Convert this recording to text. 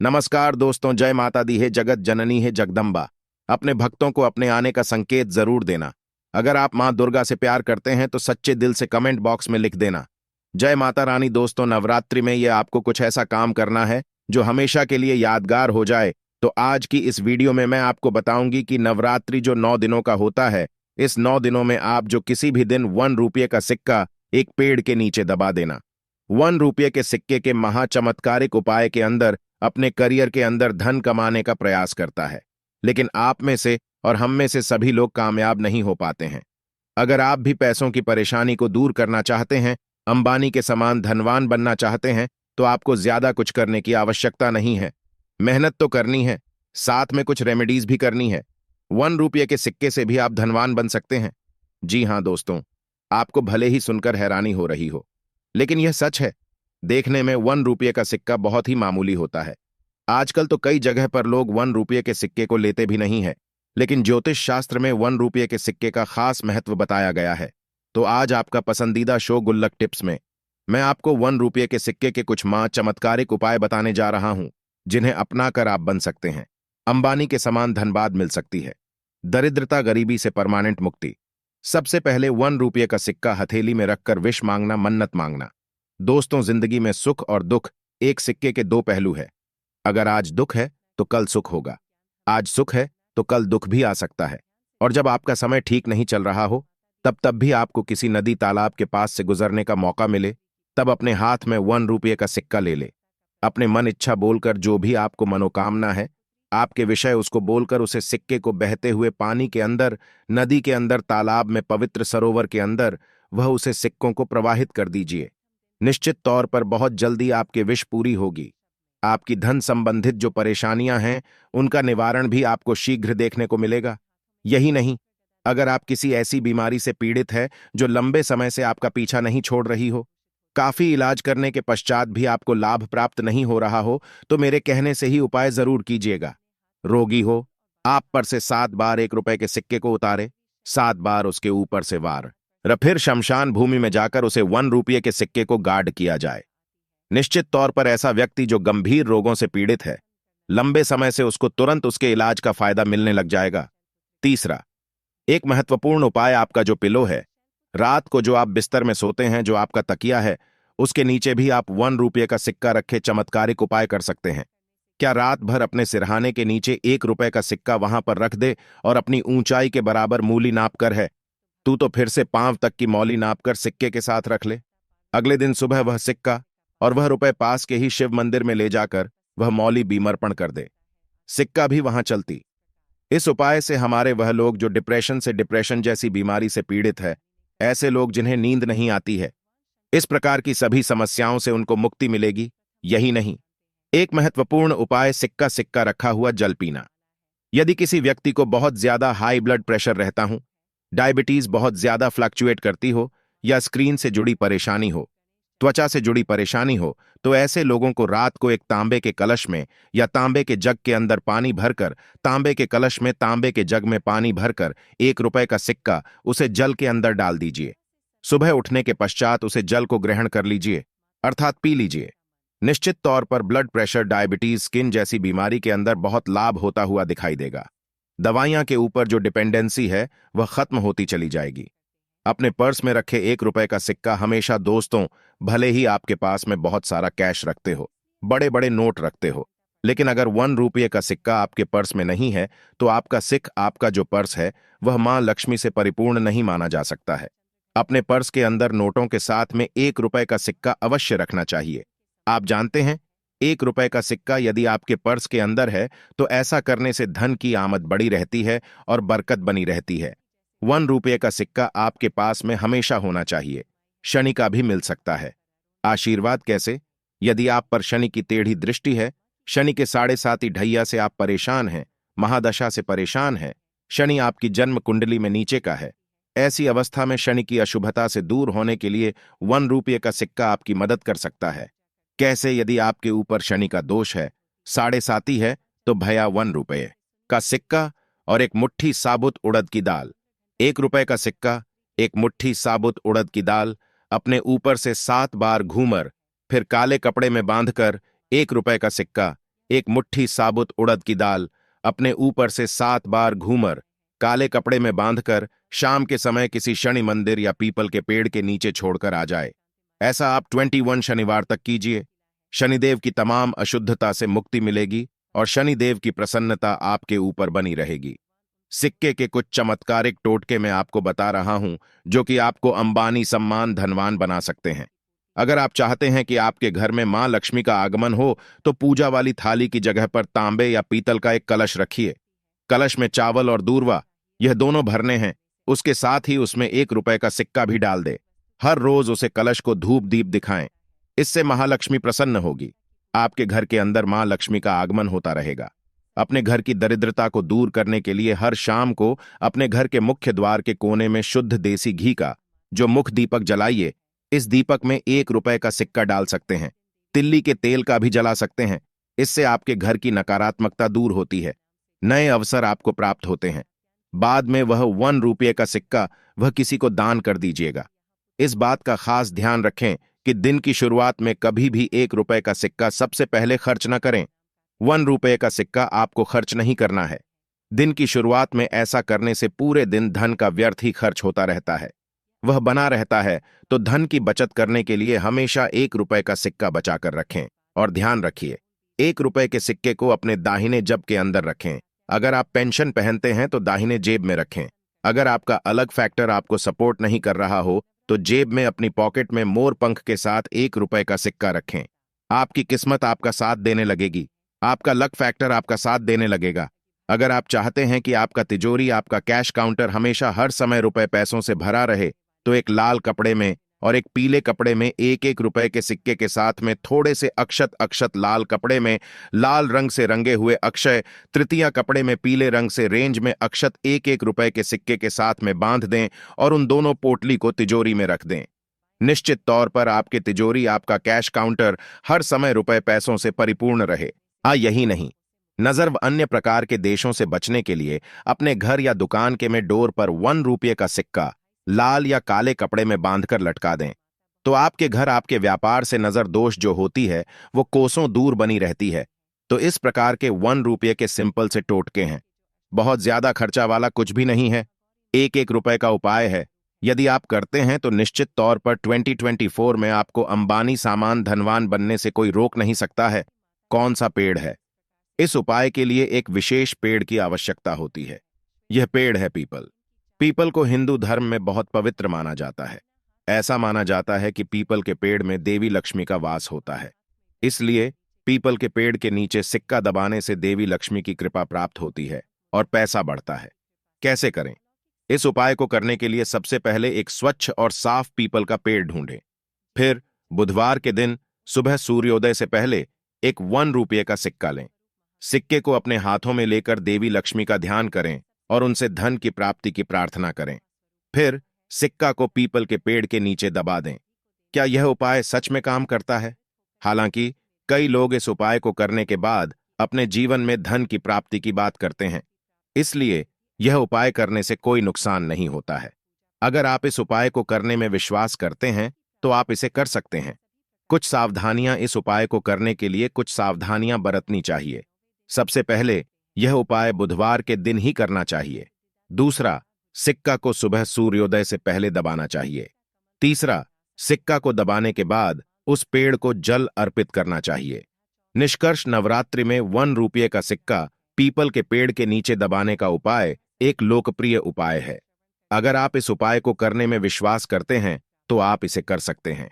नमस्कार दोस्तों, जय माता दी है, जगत जननी है जगदम्बा। अपने भक्तों को अपने आने का संकेत जरूर देना। अगर आप मां दुर्गा से प्यार करते हैं तो सच्चे दिल से कमेंट बॉक्स में लिख देना जय माता रानी। दोस्तों, नवरात्रि में ये आपको कुछ ऐसा काम करना है जो हमेशा के लिए यादगार हो जाए। तो आज की इस वीडियो में मैं आपको बताऊंगी कि नवरात्रि जो 9 दिनों का होता है, इस 9 दिनों में आप जो किसी भी दिन 1 रुपये का सिक्का एक पेड़ के नीचे दबा देना। 1 रुपये के सिक्के के महाचमत्कारिक उपाय के अंदर अपने करियर के अंदर धन कमाने का प्रयास करता है, लेकिन आप में से और हम में से सभी लोग कामयाब नहीं हो पाते हैं। अगर आप भी पैसों की परेशानी को दूर करना चाहते हैं, अंबानी के समान धनवान बनना चाहते हैं, तो आपको ज्यादा कुछ करने की आवश्यकता नहीं है। मेहनत तो करनी है, साथ में कुछ रेमेडीज भी करनी है। 1 रुपये के सिक्के से भी आप धनवान बन सकते हैं। जी हां दोस्तों, आपको भले ही सुनकर हैरानी हो रही हो, लेकिन यह सच है। देखने में 1 रुपये का सिक्का बहुत ही मामूली होता है। आजकल तो कई जगह पर लोग 1 रुपये के सिक्के को लेते भी नहीं है, लेकिन ज्योतिष शास्त्र में 1 रुपये के सिक्के का खास महत्व बताया गया है। तो आज आपका पसंदीदा शो गुल्लक टिप्स में मैं आपको 1 रुपये के सिक्के के कुछ मां चमत्कारिक उपाय बताने जा रहा हूं, जिन्हें अपनाकर आप बन सकते हैं। अंबानी के समान धनबाद मिल सकती है। दरिद्रता गरीबी से परमानेंट मुक्ति। सबसे पहले 1 रुपये का सिक्का हथेली में रखकर विश मांगना, मन्नत मांगना। दोस्तों, जिंदगी में सुख और दुख एक सिक्के के दो पहलू है। अगर आज दुख है तो कल सुख होगा, आज सुख है तो कल दुख भी आ सकता है। और जब आपका समय ठीक नहीं चल रहा हो, तब भी आपको किसी नदी तालाब के पास से गुजरने का मौका मिले, तब अपने हाथ में 1 रुपये का सिक्का ले ले। अपने मन इच्छा बोलकर जो भी आपको मनोकामना है, आपके विषय उसको बोलकर उसे सिक्के को बहते हुए पानी के अंदर, नदी के अंदर, तालाब में, पवित्र सरोवर के अंदर वह उसे सिक्कों को प्रवाहित कर दीजिए। निश्चित तौर पर बहुत जल्दी आपकी विश पूरी होगी। आपकी धन संबंधित जो परेशानियां हैं, उनका निवारण भी आपको शीघ्र देखने को मिलेगा। यही नहीं, अगर आप किसी ऐसी बीमारी से पीड़ित है जो लंबे समय से आपका पीछा नहीं छोड़ रही हो, काफी इलाज करने के पश्चात भी आपको लाभ प्राप्त नहीं हो रहा हो, तो मेरे कहने से ही उपाय जरूर कीजिएगा। रोगी हो, आप पर से 7 बार 1 रुपये के सिक्के को उतारे, 7 बार उसके ऊपर से वार, फिर शमशान भूमि में जाकर उसे 1 रुपये के सिक्के को गार्ड किया जाए। निश्चित तौर पर ऐसा व्यक्ति जो गंभीर रोगों से पीड़ित है, लंबे समय से उसको तुरंत उसके इलाज का फायदा मिलने लग जाएगा। तीसरा, एक महत्वपूर्ण उपाय आपका जो पिलो है, रात को जो आप बिस्तर में सोते हैं, जो आपका तकिया है, उसके नीचे भी आप 1 रुपये का सिक्का रखे चमत्कारिक उपाय कर सकते हैं। क्या रात भर अपने सिरहाने के नीचे 1 रुपये का सिक्का वहां पर रख दे और अपनी ऊंचाई के बराबर मूली नाप कर है, तू तो फिर से पांव तक की मौली नापकर सिक्के के साथ रख ले। अगले दिन सुबह वह सिक्का और वह रुपए पास के ही शिव मंदिर में ले जाकर वह मौली बीमर्पण कर दे, सिक्का भी वहां चलती। इस उपाय से हमारे वह लोग जो डिप्रेशन जैसी बीमारी से पीड़ित है, ऐसे लोग जिन्हें नींद नहीं आती है, इस प्रकार की सभी समस्याओं से उनको मुक्ति मिलेगी। यही नहीं, एक महत्वपूर्ण उपाय सिक्का सिक्का रखा हुआ जल पीना। यदि किसी व्यक्ति को बहुत ज्यादा हाई ब्लड प्रेशर रहता हो, डायबिटीज बहुत ज्यादा फ्लक्चुएट करती हो, या स्क्रीन से जुड़ी परेशानी हो, त्वचा से जुड़ी परेशानी हो, तो ऐसे लोगों को रात को एक तांबे के कलश में या तांबे के जग के अंदर पानी भरकर, तांबे के कलश में तांबे के जग में पानी भरकर 1 रुपये का सिक्का उसे जल के अंदर डाल दीजिए। सुबह उठने के पश्चात उसे जल को ग्रहण कर लीजिए, अर्थात पी लीजिए। निश्चित तौर पर ब्लड प्रेशर, डायबिटीज, स्किन जैसी बीमारी के अंदर बहुत लाभ होता हुआ दिखाई देगा। दवाइयां के ऊपर जो डिपेंडेंसी है वह खत्म होती चली जाएगी। अपने पर्स में रखे 1 रुपये का सिक्का हमेशा, दोस्तों, भले ही आपके पास में बहुत सारा कैश रखते हो, बड़े बड़े नोट रखते हो, लेकिन अगर 1 रुपये का सिक्का आपके पर्स में नहीं है, तो आपका जो पर्स है वह मां लक्ष्मी से परिपूर्ण नहीं माना जा सकता है। अपने पर्स के अंदर नोटों के साथ में 1 रुपये का सिक्का अवश्य रखना चाहिए। आप जानते हैं, 1 रुपये का सिक्का यदि आपके पर्स के अंदर है तो ऐसा करने से धन की आमद बढ़ी रहती है और बरकत बनी रहती है। 1 रुपये का सिक्का आपके पास में हमेशा होना चाहिए। शनि का भी मिल सकता है। आशीर्वाद कैसे? यदि आप पर शनि की टेढ़ी दृष्टि है, शनि के 7.5 ढैया से आप परेशान हैं, महादशा से परेशान हैं, शनि आपकी जन्म कुंडली में नीचे का है, ऐसी अवस्था में शनि की अशुभता से दूर होने के लिए 1 रुपये का सिक्का आपकी मदद कर सकता है। कैसे? यदि आपके ऊपर शनि का दोष है, 7.5 है, तो भैया 1 रुपये का सिक्का और एक मुट्ठी साबुत उड़द की दाल, 1 रुपये का सिक्का, एक मुट्ठी साबुत उड़द की दाल अपने ऊपर से 7 बार घूमर, फिर काले कपड़े में बांधकर 1 रुपये का सिक्का एक मुट्ठी साबुत उड़द की दाल अपने ऊपर से 7 बार घूमर काले कपड़े में बांधकर शाम के समय किसी शनि मंदिर या पीपल के पेड़ के नीचे छोड़कर आ जाए। ऐसा आप 21 शनिवार तक कीजिए। शनिदेव की तमाम अशुद्धता से मुक्ति मिलेगी और शनिदेव की प्रसन्नता आपके ऊपर बनी रहेगी। सिक्के के कुछ चमत्कारिक टोटके मैं आपको बता रहा हूं जो कि आपको अंबानी सम्मान धनवान बना सकते हैं। अगर आप चाहते हैं कि आपके घर में मां लक्ष्मी का आगमन हो तो पूजा वाली थाली की जगह पर तांबे या पीतल का एक कलश रखिए। कलश में चावल और दूर्वा यह दोनों भरने हैं। उसके साथ ही उसमें 1 रुपए का सिक्का भी डाल दे। हर रोज उसे कलश को धूप दीप दिखाएं। इससे महालक्ष्मी प्रसन्न होगी। आपके घर के अंदर मां लक्ष्मी का आगमन होता रहेगा। अपने घर की दरिद्रता को दूर करने के लिए हर शाम को अपने घर के मुख्य द्वार के कोने में शुद्ध देसी घी का जो मुख दीपक जलाइए। इस दीपक में 1 रुपए का सिक्का डाल सकते हैं। तिल्ली के तेल का भी जला सकते हैं। इससे आपके घर की नकारात्मकता दूर होती है। नए अवसर आपको प्राप्त होते हैं। बाद में वह 1 रुपये का सिक्का वह किसी को दान कर दीजिएगा। इस बात का खास ध्यान रखें कि दिन की शुरुआत में कभी भी 1 रुपए का सिक्का सबसे पहले खर्च न करें। 1 रुपये का सिक्का आपको खर्च नहीं करना है। दिन की शुरुआत में ऐसा करने से पूरे दिन धन का व्यर्थ ही खर्च होता रहता है, वह बना रहता है। तो धन की बचत करने के लिए हमेशा 1 रुपए का सिक्का बचाकर रखें। और ध्यान रखिए, 1 रुपए के सिक्के को अपने दाहिने जेब के अंदर रखें। अगर आप पेंशन पहनते हैं तो दाहिने जेब में रखें। अगर आपका अलग फैक्टर आपको सपोर्ट नहीं कर रहा हो तो जेब में अपनी पॉकेट में मोर पंख के साथ 1 रुपए का सिक्का रखें। आपकी किस्मत आपका साथ देने लगेगी। आपका लक फैक्टर आपका साथ देने लगेगा। अगर आप चाहते हैं कि आपका तिजोरी, आपका कैश काउंटर हमेशा हर समय रुपए पैसों से भरा रहे तो एक लाल कपड़े में और एक पीले कपड़े में 1-1 रुपए के सिक्के के साथ में थोड़े से अक्षत लाल कपड़े में लाल रंग से रंगे हुए अक्षय तृतीया कपड़े में पीले रंग से रेंज में अक्षत 1-1 रुपए के सिक्के के साथ में बांध दें और उन दोनों पोटली को तिजोरी में रख दें। निश्चित तौर पर आपके तिजोरी, आपका कैश काउंटर हर समय रुपए पैसों से परिपूर्ण रहे। यही नहीं, नजर व अन्य प्रकार के देशों से बचने के लिए अपने घर या दुकान के में डोर पर 1 रुपये का सिक्का लाल या काले कपड़े में बांधकर लटका दें। तो आपके घर, आपके व्यापार से नजर दोष जो होती है वो कोसों दूर बनी रहती है। तो इस प्रकार के 1 रुपये के सिंपल से टोटके हैं। बहुत ज्यादा खर्चा वाला कुछ भी नहीं है। 1-1 रुपए का उपाय है। यदि आप करते हैं तो निश्चित तौर पर 2024 में आपको अंबानी सामान धनवान बनने से कोई रोक नहीं सकता है। कौन सा पेड़ है? इस उपाय के लिए एक विशेष पेड़ की आवश्यकता होती है। यह पेड़ है पीपल। पीपल को हिंदू धर्म में बहुत पवित्र माना जाता है। ऐसा माना जाता है कि पीपल के पेड़ में देवी लक्ष्मी का वास होता है। इसलिए पीपल के पेड़ के नीचे सिक्का दबाने से देवी लक्ष्मी की कृपा प्राप्त होती है और पैसा बढ़ता है। कैसे करें? इस उपाय को करने के लिए सबसे पहले एक स्वच्छ और साफ पीपल का पेड़ ढूंढें। फिर बुधवार के दिन सुबह सूर्योदय से पहले एक 1 रुपये का सिक्का लें। सिक्के को अपने हाथों में लेकर देवी लक्ष्मी का ध्यान करें और उनसे धन की प्राप्ति की प्रार्थना करें। फिर सिक्का को पीपल के पेड़ के नीचे दबा दें। क्या यह उपाय सच में काम करता है? हालांकि कई लोग इस उपाय को करने के बाद अपने जीवन में धन की प्राप्ति की बात करते हैं, इसलिए यह उपाय करने से कोई नुकसान नहीं होता है। अगर आप इस उपाय को करने में विश्वास करते हैं तो आप इसे कर सकते हैं। कुछ सावधानियां, इस उपाय को करने के लिए कुछ सावधानियां बरतनी चाहिए। सबसे पहले, यह उपाय बुधवार के दिन ही करना चाहिए। दूसरा, सिक्का को सुबह सूर्योदय से पहले दबाना चाहिए। तीसरा, सिक्का को दबाने के बाद उस पेड़ को जल अर्पित करना चाहिए। निष्कर्ष, नवरात्रि में 1 रुपये का सिक्का पीपल के पेड़ के नीचे दबाने का उपाय एक लोकप्रिय उपाय है। अगर आप इस उपाय को करने में विश्वास करते हैं तो आप इसे कर सकते हैं।